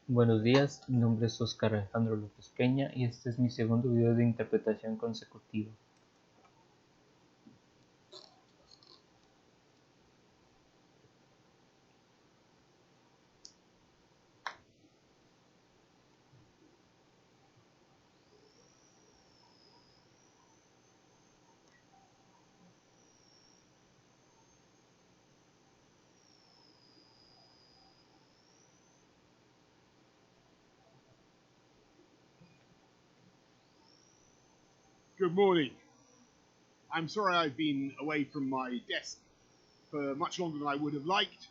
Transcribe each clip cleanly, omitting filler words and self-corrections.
Buenos días, mi nombre es Oscar Alejandro López Peña y este es mi segundo video de interpretación consecutiva. Good morning. I'm sorry I've been away from my desk for much longer than I would have liked,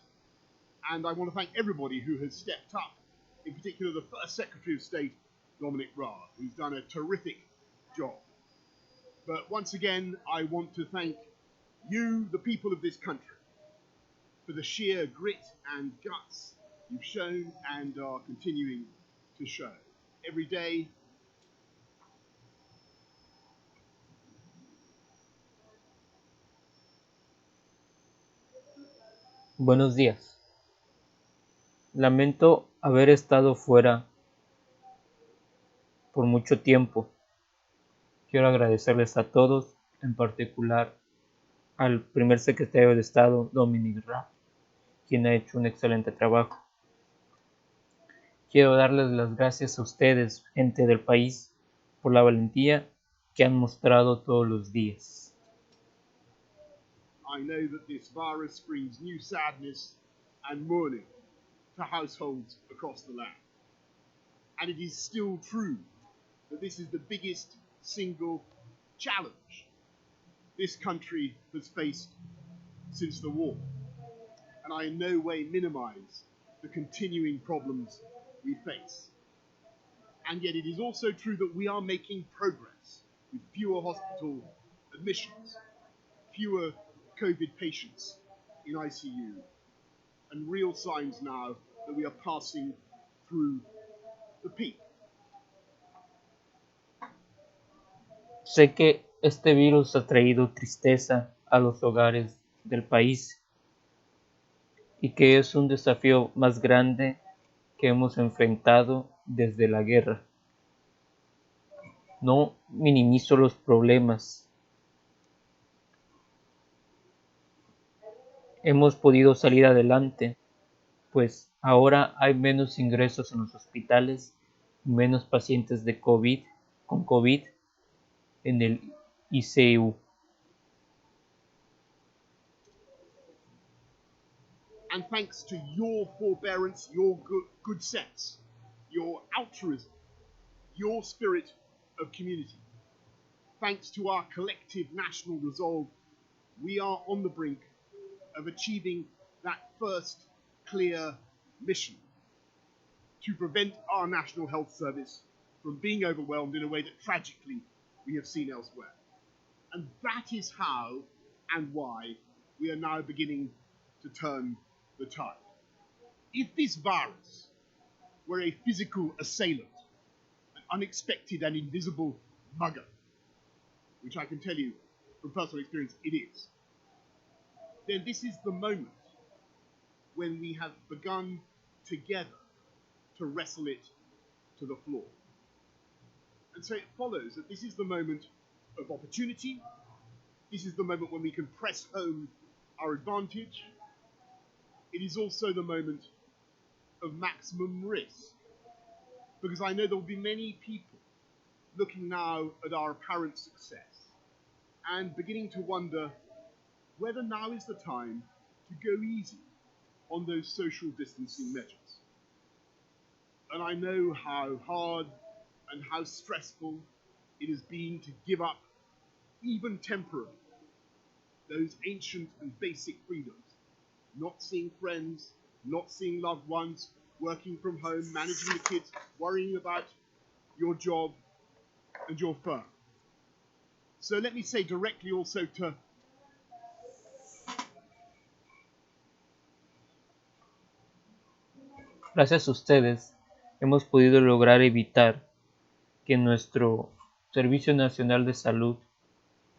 and I want to thank everybody who has stepped up, in particular the First Secretary of State, Dominic Raab, who's done a terrific job. But once again, I want to thank you, the people of this country, for the sheer grit and guts you've shown and are continuing to show. Every day, Buenos días. Lamento haber estado fuera por mucho tiempo. Quiero agradecerles a todos, en particular al primer secretario de Estado, Dominic Raab, quien ha hecho un excelente trabajo. Quiero darles las gracias a ustedes, gente del país, por la valentía que han mostrado todos los días. I know that this virus brings new sadness and mourning to households across the land. And it is still true that this is the biggest single challenge this country has faced since the war. And I in no way minimize the continuing problems we face. And yet it is also true that we are making progress with fewer hospital admissions, fewer COVID patients in ICU, and real signs now that we are passing through the peak. Sé que este virus ha traído tristeza a los hogares del país y que es un desafío más grande que hemos enfrentado desde la guerra. No minimizo los problemas. Hemos podido salir adelante, pues ahora hay menos ingresos en los hospitales, menos pacientes con COVID en el IC2. And thanks to your forbearance, your good sense, your altruism, your spirit of community, thanks to our collective national resolve, we are on the brink of achieving that first clear mission to prevent our National Health Service from being overwhelmed in a way that tragically we have seen elsewhere. And that is how and why we are now beginning to turn the tide. If this virus were a physical assailant, an unexpected and invisible mugger, which I can tell you from personal experience it is, then this is the moment when we have begun together to wrestle it to the floor. And so it follows that this is the moment of opportunity. This is the moment when we can press home our advantage. It is also the moment of maximum risk, because I know there will be many people looking now at our apparent success and beginning to wonder whether now is the time to go easy on those social distancing measures. And I know how hard and how stressful it has been to give up, even temporarily, those ancient and basic freedoms. Not seeing friends, not seeing loved ones, working from home, managing the kids, worrying about your job and your firm. So let me say directly also to Gracias a ustedes hemos podido lograr evitar que nuestro Servicio Nacional de Salud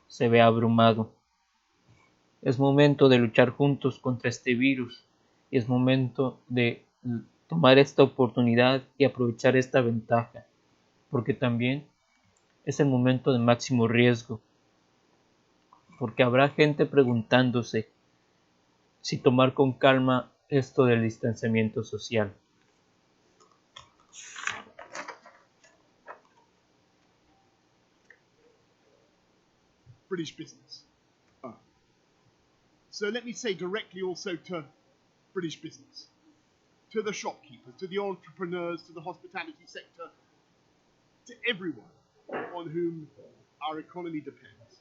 se vea abrumado. Es momento de luchar juntos contra este virus y es momento de tomar esta oportunidad y aprovechar esta ventaja, porque también es el momento de máximo riesgo, porque habrá gente preguntándose si tomar con calma esto del distanciamiento social. British business. So let me say directly also to British business, to the shopkeepers, to the entrepreneurs, to the hospitality sector, to everyone on whom our economy depends.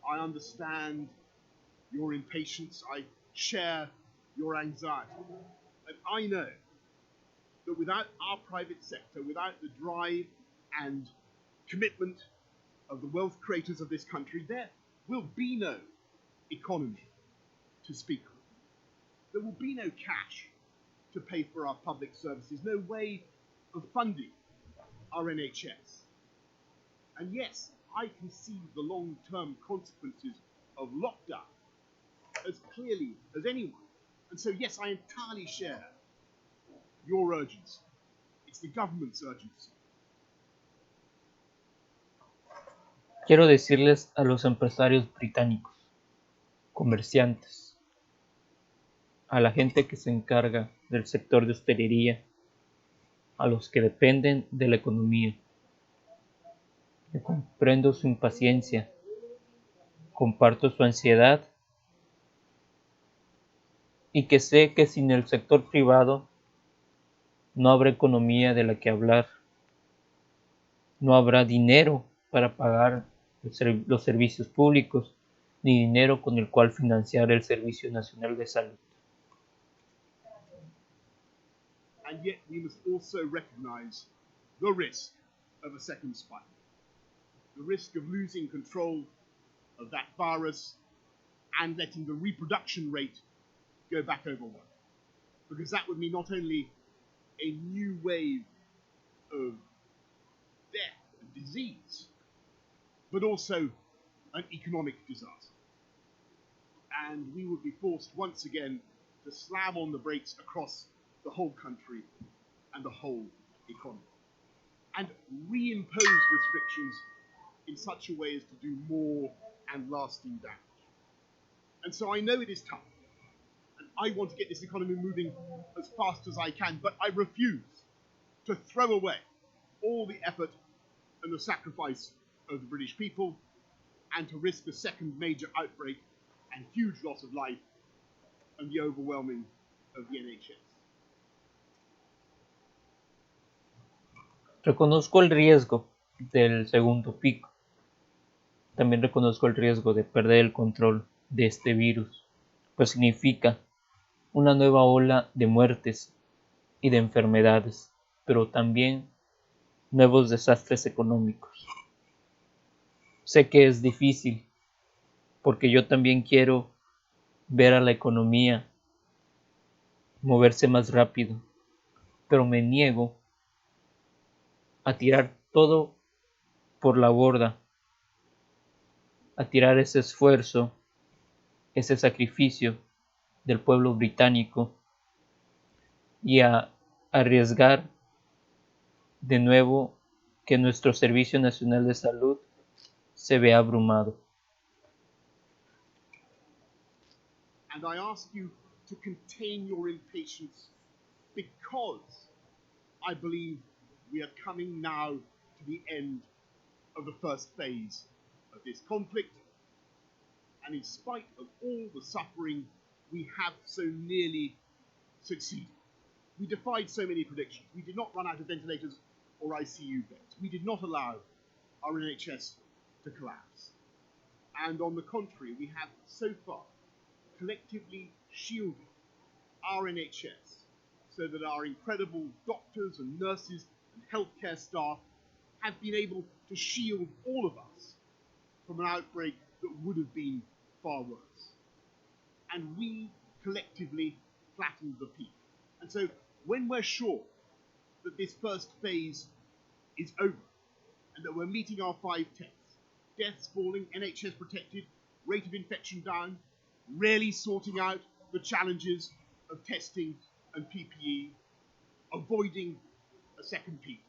I understand your impatience. I share your anxiety. And I know that without our private sector, without the drive and commitment of the wealth creators of this country, there will be no economy to speak of. There will be no cash to pay for our public services, no way of funding our NHS. And yes, I can see the long-term consequences of lockdown as clearly as anyone. And so yes, I entirely share your urgency. It's the government's urgency. Quiero decirles a los empresarios británicos, comerciantes, a la gente que se encarga del sector de hostelería, a los que dependen de la economía, que comprendo su impaciencia, comparto su ansiedad y que sé que sin el sector privado no habrá economía de la que hablar, no habrá dinero para pagar los servicios públicos, ni dinero con el cual financiar el Servicio Nacional de Salud. And yet we must also recognize the risk of a second spike, the risk of losing control of that virus and letting the reproduction rate go back over one. Because that would mean not only a new wave of death and disease, but also an economic disaster. And we would be forced once again to slam on the brakes across the whole country and the whole economy, and reimpose restrictions in such a way as to do more and lasting damage. And so I know it is tough, and I want to get this economy moving as fast as I can, but I refuse to throw away all the effort and the sacrifice of the British people, and to risk a second major outbreak and huge loss of life and the overwhelming of the NHS. Reconozco el riesgo del segundo pico. También reconozco el riesgo de perder el control de este virus, pues significa una nueva ola de muertes y de enfermedades, pero también nuevos desastres económicos. Sé que es difícil, porque yo también quiero ver a la economía moverse más rápido, pero me niego a tirar todo por la borda, a tirar ese esfuerzo, ese sacrificio del pueblo británico y a arriesgar de nuevo que nuestro Servicio Nacional de Salud se vea abrumado. And I ask you to contain your impatience, because I believe we are coming now to the end of the first phase of this conflict. And in spite of all the suffering, we have so nearly succeeded. We defied so many predictions. We did not run out of ventilators or ICU beds. We did not allow our NHS to collapse. And on the contrary, we have so far collectively shielded our NHS so that our incredible doctors and nurses and healthcare staff have been able to shield all of us from an outbreak that would have been far worse. And we collectively flattened the peak. And so when we're sure that this first phase is over and that we're meeting our 5 tests, deaths falling, NHS protected, rate of infection down, really sorting out the challenges of testing and PPE, avoiding a second peak.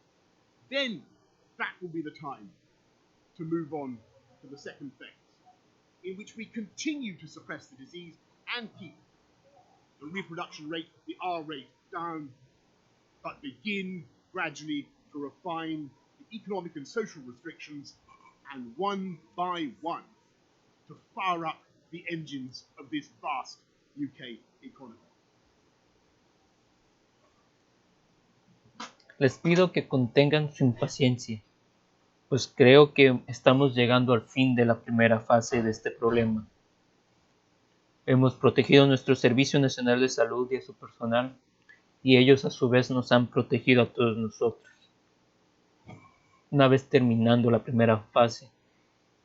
Then that will be the time to move on to the second phase, in which we continue to suppress the disease and keep the reproduction rate, the R rate, down, but begin gradually to refine the economic and social restrictions, and one by one to fire up the engines of this vast UK economy. Les pido que contengan su impaciencia, pues creo que estamos llegando al fin de la primera fase de este problema. Hemos protegido a nuestro Servicio Nacional de Salud y a su personal, y ellos a su vez nos han protegido a todos nosotros. Una vez terminando la primera fase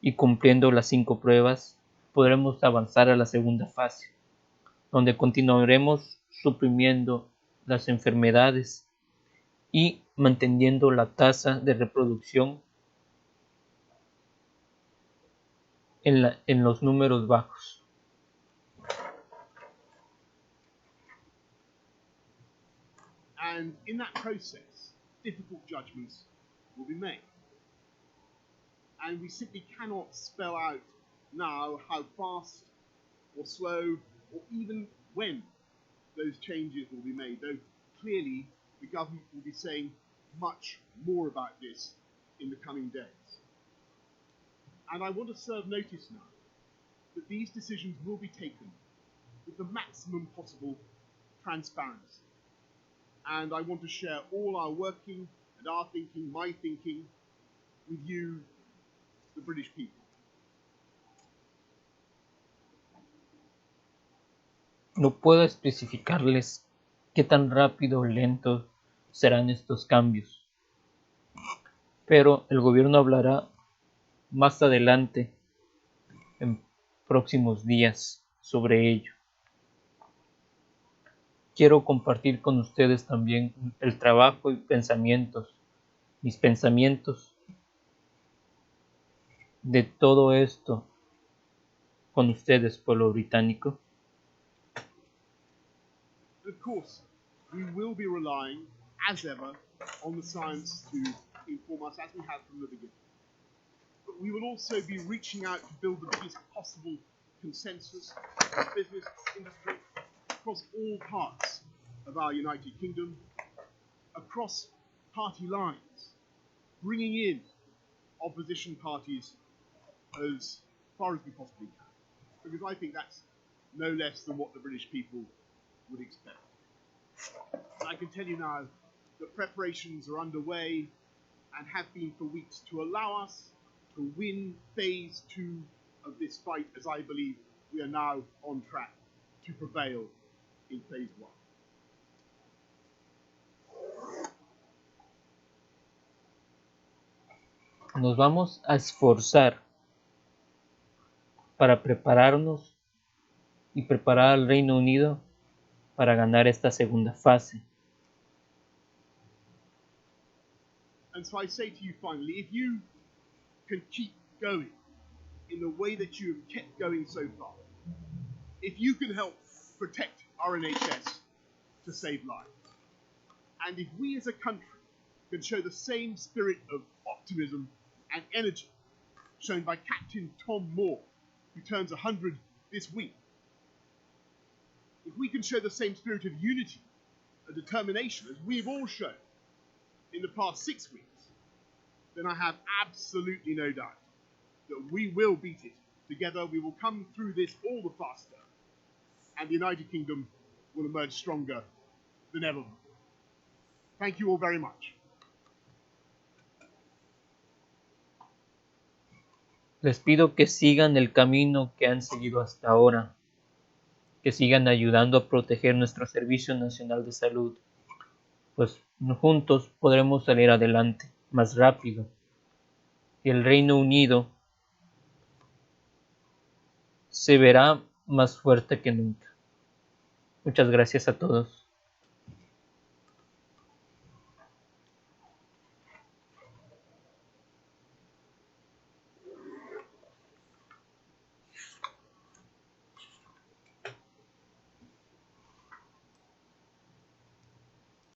y cumpliendo las 5 pruebas, podremos avanzar a la segunda fase, donde continuaremos suprimiendo las enfermedades y manteniendo la tasa de reproducción en los números bajos. And in that process, difficult judgments will be made. And we simply cannot spell out now how fast or slow or even when those changes will be made, though clearly the government will be saying much more about this in the coming days. And I want to serve notice now that these decisions will be taken with the maximum possible transparency. And I want to share all our working and our thinking, my thinking, with you, the British people. No puedo especificarles qué tan rápido o lento serán estos cambios, pero el gobierno hablará más adelante, en próximos días, sobre ello. Quiero compartir con ustedes también el trabajo y mis pensamientos de todo esto con ustedes, pueblo británico. Of course, we will be relying, as ever, on the science to inform us, as we have from the beginning. But we will also be reaching out to build the biggest possible consensus in business, industry, across all parts of our United Kingdom, across party lines, bringing in opposition parties as far as we possibly can. Because I think that's no less than what the British people would expect. And I can tell you now that preparations are underway and have been for weeks to allow us to win phase 2 of this fight, as I believe we are now on track to prevail in phase 1. Nos vamos a esforzar para prepararnos y preparar al Reino Unido para ganar esta segunda fase. And so I say to you finally, if you can keep going in the way that you have kept going so far, if you can help protect our NHS to save lives, and if we as a country can show the same spirit of optimism and energy shown by Captain Tom Moore, who turns 100 this week, if we can show the same spirit of unity and determination as we've all shown in the past 6 weeks, then I have absolutely no doubt that we will beat it. Together we will come through this all the faster, and the United Kingdom will emerge stronger than ever before. Thank you all very much. Les pido que sigan el camino que han seguido hasta ahora, que sigan ayudando a proteger nuestro Servicio Nacional de Salud, pues juntos podremos salir adelante más rápido y el Reino Unido se verá más fuerte que nunca. Muchas gracias a todos.